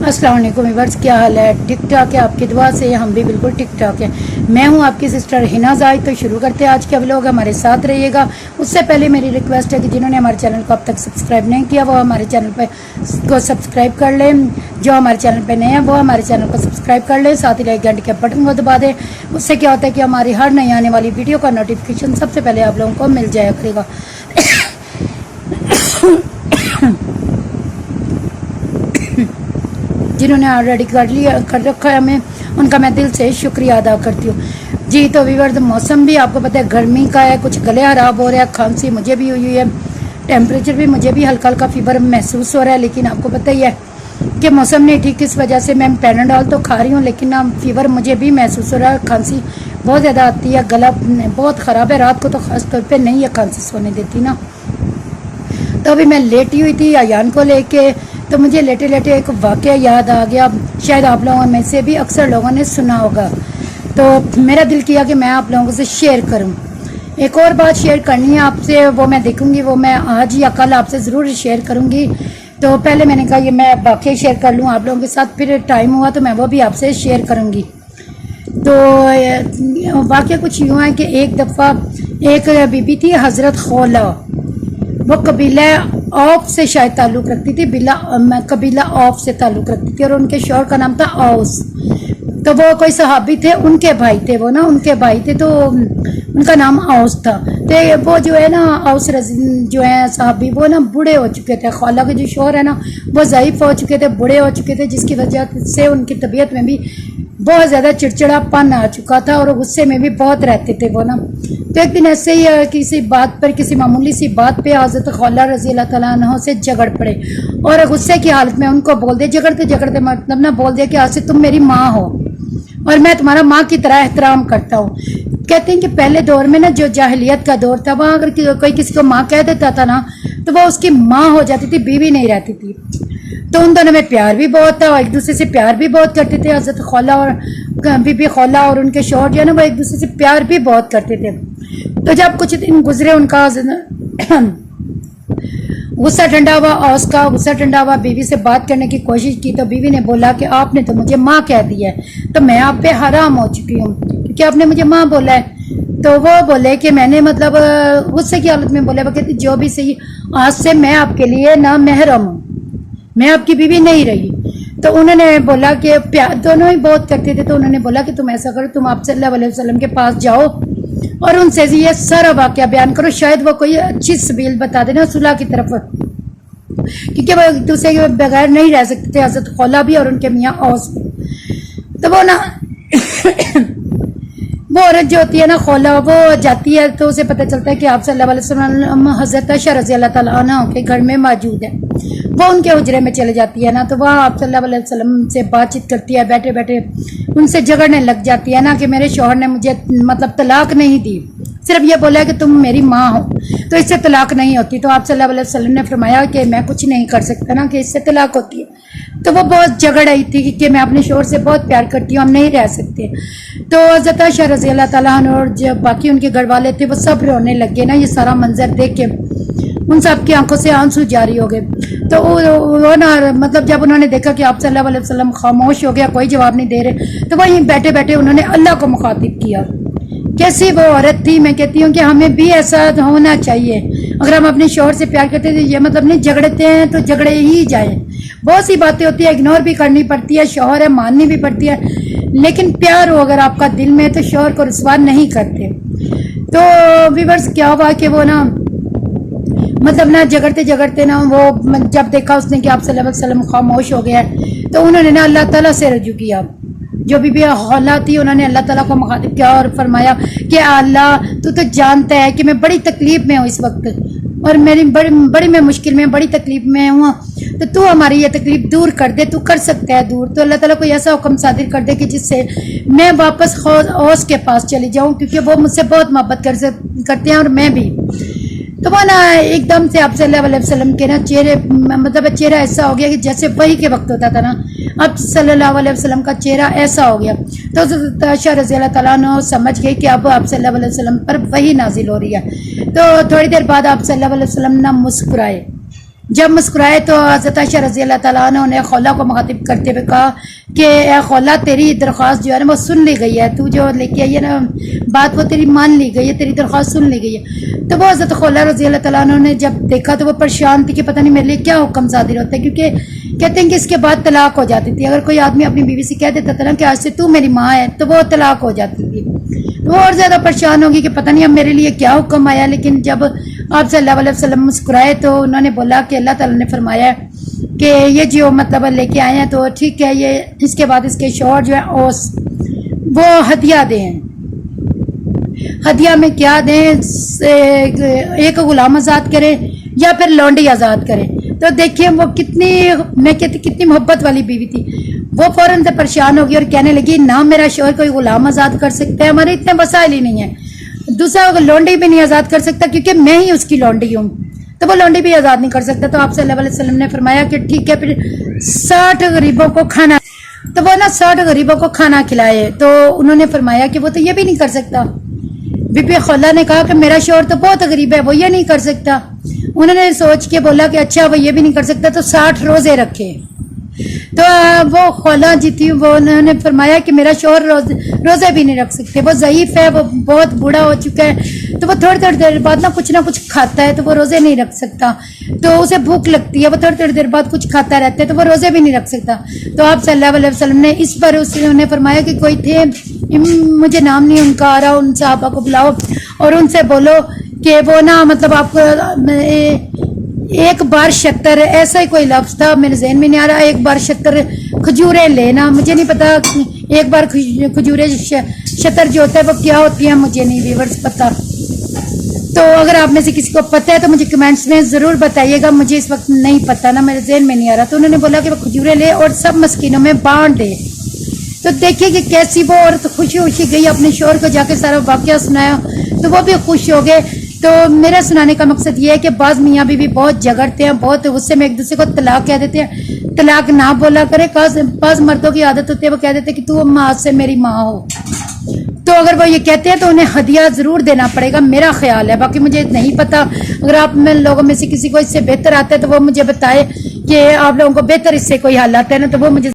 अस्सलाम वालेकुम व्यूअर्स, क्या हाल है? ठीक ठाक है, आपकी दुआ से हम भी बिल्कुल ठीक ठाक हैं। मैं हूं आपकी सिस्टर हिना जाहिद। तो शुरू करते हैं आज का व्लॉग, हमारे साथ रहिएगा। उससे पहले मेरी रिक्वेस्ट है कि जिन्होंने हमारे चैनल को अब तक सब्सक्राइब नहीं किया वो हमारे चैनल पर को सब्सक्राइब कर लें। जो हमारे चैनल पर नए हैं वो हमारे चैनल को सब्सक्राइब कर लें, साथ ही लाइक घंटे के बटन को दबा दें। उससे क्या होता है कि हमारी हर नई आने वाली वीडियो का नोटिफिकेशन सबसे पहले आप लोगों को मिल जाया करेगा। जिन्होंने ऑलरेडी कर रखा है हमें, उनका मैं दिल से शुक्रिया अदा करती हूँ जी। तो व्यूअर्स, मौसम भी आपको पता है गर्मी का है, कुछ गले खराब हो रहा है, खांसी मुझे भी हुई है, टेम्परेचर भी मुझे भी हल्का हल्का फीवर महसूस हो रहा है। लेकिन आपको पता ही है कि मौसम नहीं ठीक, इस वजह से मैं पैनाडोल तो खा रही हूँ, लेकिन ना फीवर मुझे भी महसूस हो रहा है। खांसी बहुत ज़्यादा आती है, गला बहुत ख़राब है, रात को तो ख़ास तौर पर नहीं है खांसी सोने देती ना। तो अभी मैं लेटी हुई थी अयान को लेके, तो मुझे लेटे लेटे एक वाक़या याद आ गया, शायद आप लोगों में से भी अक्सर लोगों ने सुना होगा। तो मेरा दिल किया कि मैं आप लोगों से शेयर करूं। एक और बात शेयर करनी है आपसे, वो मैं देखूंगी, वो मैं आज या कल आपसे ज़रूर शेयर करूंगी। तो पहले मैंने कहा ये मैं वाक़या शेयर कर लूँ आप लोगों के साथ, फिर टाइम हुआ तो मैं वो भी आपसे शेयर करूँगी। तो वाक़या कुछ यूँ है कि एक दफ़ा एक बीबी थी हज़रत खौला, वो कबीला औफ से शायद ताल्लुक़ रखती थी, कबीला औफ से ताल्लुक़ रखती थी, और उनके शौहर का नाम था औस। तो वो कोई सहाबी थे, उनके भाई थे वो ना, उनके भाई थे, तो उनका नाम औस था। तो वो जो है ना औस जो है सहाबी, वो ना बूढ़े हो चुके थे। खौला के जो शौहर है ना वो ज़ईफ़ हो चुके थे, बूढ़े हो चुके थे, जिसकी वजह से उनकी तबीयत में भी बहुत ज़्यादा चिड़चिड़ापन आ चुका था और गुस्से में भी बहुत रहते थे वो ना। तो एक दिन ऐसे ही किसी बात पर, किसी मामूली सी बात पे हज़रत खौला रज़ी अल्लाह तआला अन्हा से झगड़ पड़े और गुस्से की हालत में उनको बोल दिया, झगड़ते झगड़ते मतलब ना बोल दिया कि आज से तुम मेरी माँ हो और मैं तुम्हारा माँ की तरह एहतराम करता हूँ। कहते हैं कि पहले दौर में ना, जो जाहिलियत का दौर था, वहाँ अगर कोई किसी को माँ कह देता था ना तो वो उसकी माँ हो जाती थी, बीवी नहीं रहती थी। तो उन दोनों में प्यार भी बहुत था, एक दूसरे से प्यार भी बहुत करते थे। हज़रत खौला और बीबी खौला और उनके शौहर जो है ना वो एक दूसरे से प्यार भी बहुत करते थे। तो जब कुछ दिन गुजरे, उनका गुस्सा ठंडा हुआ, औस का गुस्सा ठंडा हुआ, बीवी से बात करने की कोशिश की तो बीवी ने बोला कि आपने तो मुझे माँ कह दिया है, तो मैं आप पे हराम हो चुकी हूँ क्योंकि आपने मुझे माँ बोला है। तो वो बोले कि मैंने मतलब गुस्से की हालत में बोले, वो कहती जो भी सही, आज से मैं आपके लिए ना महरम हूँ, मैं आपकी बीवी नहीं रही। तो उन्होंने बोला कि प्यार दोनों ही बहुत करते थे, तो उन्होंने बोला कि तुम ऐसा करो, तुम आप सल्लल्लाहु अलैहि वसल्लम के पास जाओ और उनसे ये सारा वाक़या बयान करो, शायद वो कोई अच्छी सबील बता देना सुलह की तरफ, क्योंकि वो एक दूसरे के बगैर नहीं रह सकते थे, हज़रत खौला भी और उनके मियाँ औस भी। तो वो ना वो औरत जो होती है ना खौला, वो जाती है तो उसे पता चलता है कि आप सल्लल्लाहु अलैहि वसल्लम हज़रत आयशा रज़ी अल्लाह तआला अन्हा के घर में मौजूद है। वो उनके हुजरे में चले जाती है ना, तो वहाँ आप सल्लल्लाहु अलैहि वसल्लम से बातचीत करती है, बैठे बैठे उनसे झगड़ने लग जाती है ना कि मेरे शौहर ने मुझे मतलब तलाक नहीं दी, सिर्फ ये बोला कि तुम मेरी माँ हो, तो इससे तलाक नहीं होती। तो आप सल्लल्लाहु अलैहि वसल्लम ने फरमाया कि मैं कुछ नहीं कर सकता ना कि इससे तलाक होती है। तो वो बहुत झगड़ रही थी कि मैं अपने शौहर से बहुत प्यार करती हूँ, हम नहीं रह सकते। तो हज़रत आयशा रज़ी अल्लाह तआला अन्हा और जो बाकी उनके घर वाले थे वो सब रोने लगे ना, ये सारा मंजर देख के उन सब की आंखों से आंसू जारी हो गए। तो वो ना मतलब जब उन्होंने देखा कि आप सल्लल्लाहु अलैहि वसल्लम खामोश हो गया, कोई जवाब नहीं दे रहे, तो वहीं बैठे बैठे उन्होंने अल्लाह को मुखातिब किया। कैसी वो औरत थी, मैं कहती हूँ कि हमें भी ऐसा होना चाहिए। अगर हम अपने शौहर से प्यार करते थे, ये मतलब नहीं झगड़ते हैं तो झगड़े ही जाए। बहुत सी बातें होती है, इग्नोर भी करनी पड़ती है, शौहर है माननी भी पड़ती है, लेकिन प्यार हो अगर आपका दिल में तो शौहर को रुसवा नहीं करते। तो व्यूअर्स क्या हुआ कि वो ना मतलब ना झगड़ते झगड़ते ना वो जब देखा उसने कि आप सल्लल्लाहु अलैहि वसल्लम खामोश हो गया तो उन्होंने ना अल्लाह ताला से रजू किया। जो बीबी खौला थी उन्होंने अल्लाह ताला को मुखातिब किया और फरमाया कि अल्लाह तू तो जानता है कि मैं बड़ी तकलीफ में हूँ इस वक्त और मेरी बड़ी मैं मुश्किल में बड़ी तकलीफ में हूँ, तो तू हमारी ये तकलीफ दूर कर दे, तू कर सकता है दूर। तो अल्लाह ताला को ऐसा हुक्म सादिर कर दे कि जिससे मैं वापस औस के पास चली जाऊँ, क्योंकि वो मुझसे बहुत मोहब्बत करते हैं और मैं भी। तो वो ना एकदम से आप सल्लल्लाहु अलैहि वसल्लम के ना चेहरे मतलब चेहरा ऐसा हो गया कि जैसे वही के वक्त होता था ना, अब सल्लल्लाहु अलैहि वसल्लम का चेहरा ऐसा हो गया। तो हज़रत आयशा रज़ी अल्लाह तआला अन्हा समझ गई कि अब आप सल्लल्लाहु अलैहि वसल्लम पर वही नाजिल हो रही है। तो थोड़ी देर बाद आप सल्लल्लाहु अलैहि वसल्लम ना मुस्कुराए جب مسکرائے تو حضرت عائشہ رضی اللہ تعالیٰ عنہ نے خولہ کو مخاطب کرتے ہوئے کہا کہ اے خولہ تیری درخواست جو ہے نا وہ سن لی گئی ہے، تو جو لے کے آئی ہے نا بات وہ تیری مان لی گئی ہے، تیری درخواست سن لی گئی ہے۔ تو وہ حضرت خولہ رضی اللہ تعالیٰ عنہ نے جب دیکھا تو وہ پریشان تھی کہ پتہ نہیں میرے لیے کیا حکم صادر ہوتا ہے، کیونکہ کہتے ہیں کہ اس کے بعد طلاق ہو جاتی تھی۔ اگر کوئی آدمی اپنی بیوی سے کہہ دیتا تھا نا کہ آج سے تو میری ماں ہے تو وہ طلاق ہو جاتی تھی۔ وہ اور زیادہ پریشان ہوگی کہ پتہ نہیں اب میرے لیے کیا حکم آیا، لیکن جب آپ صلی اللہ علیہ وسلم مسکرائے تو انہوں نے بولا کہ اللہ تعالیٰ نے فرمایا کہ یہ جو مطلب لے کے آئے ہیں تو ٹھیک ہے، یہ اس کے بعد اس کے شوہر جو ہے اوس وہ ہدیہ دیں۔ ہدیہ میں کیا دیں؟ ایک غلام آزاد کریں یا پھر لونڈی آزاد کریں۔ تو دیکھیں وہ کتنی، میں کہتی کتنی محبت والی بیوی تھی۔ وہ فوراً سے پریشان ہوگی اور کہنے لگی نہ میرا شوہر کوئی غلام آزاد کر سکتا ہے، ہمارے اتنے وسائل ہی نہیں ہیں، دوسرا لونڈی بھی نہیں آزاد کر سکتا کیونکہ میں ہی اس کی لونڈی ہوں، تو وہ لونڈی بھی آزاد نہیں کر سکتا۔ تو آپ صلی اللہ علیہ وسلم نے فرمایا کہ ٹھیک ہے پھر 60 غریبوں کو کھانا، تو وہ نا 60 غریبوں کو کھانا کھلائے۔ تو انہوں نے فرمایا کہ وہ تو یہ بھی نہیں کر سکتا۔ بی بی خولہ نے کہا کہ میرا شوہر تو بہت غریب ہے، وہ یہ نہیں کر سکتا۔ انہوں نے سوچ کے بولا کہ اچھا وہ یہ بھی نہیں کر سکتا تو 60 روزے رکھے۔ تو وہ خولہ جی تھی وہ انہوں نے فرمایا کہ میرا شوہر روزے بھی نہیں رکھ سکتے، وہ ضعیف ہے، وہ بہت بوڑھا ہو چکا ہے، تو وہ تھوڑی تھوڑی دیر بعد نا کچھ نہ کچھ کھاتا ہے، تو وہ روزے نہیں رکھ سکتا، تو اسے بھوک لگتی ہے، وہ تھوڑی تھوڑی دیر بعد کچھ کھاتا رہتا ہے، تو وہ روزے بھی نہیں رکھ سکتا۔ تو آپ صلی اللہ علیہ وسلم نے اس پر انہوں نے فرمایا کہ کوئی تھے، مجھے نام نہیں ان کا آ رہا، ان صحابہ کو بلاؤ اور ان سے بولو کہ وہ نا مطلب آپ کو ایک بار شکر، ایسا ہی کوئی لفظ تھا میرے ذہن میں نہیں آ رہا، ایک بار شکر کھجوریں لینا، مجھے نہیں پتا ایک بار کھجوریں شکر جو ہوتا ہے وہ کیا ہوتی ہے، مجھے نہیں ویورز پتا۔ تو اگر آپ میں سے کسی کو پتہ ہے تو مجھے کمنٹس میں ضرور بتائیے گا، مجھے اس وقت نہیں پتہ نا، میرے ذہن میں نہیں آ رہا۔ تو انہوں نے بولا کہ وہ کھجوریں لے اور سب مسکینوں میں بانٹ دے۔ تو دیکھیں کہ کیسی وہ عورت خوشی خوشی گئی، اپنے شوہر کو جا کے سارا واقعہ سنایا تو وہ بھی خوش ہو گئے۔ تو میرا سنانے کا مقصد یہ ہے کہ بعض میاں بیوی بہت جھگڑتے ہیں، بہت غصے میں ایک دوسرے کو طلاق کہہ دیتے ہیں، طلاق نہ بولا کرے۔ بعض مردوں کی عادت ہوتی ہے وہ کہہ دیتے ہیں کہ تو ماں سے میری ماں ہو، تو اگر وہ یہ کہتے ہیں تو انہیں ہدیہ ضرور دینا پڑے گا، میرا خیال ہے، باقی مجھے نہیں پتا۔ اگر آپ میں لوگوں میں سے کسی کو اس سے بہتر آتا ہے تو وہ مجھے بتائے کہ آپ لوگوں کو بہتر اس سے کوئی حل آتا ہے نا، تو وہ مجھے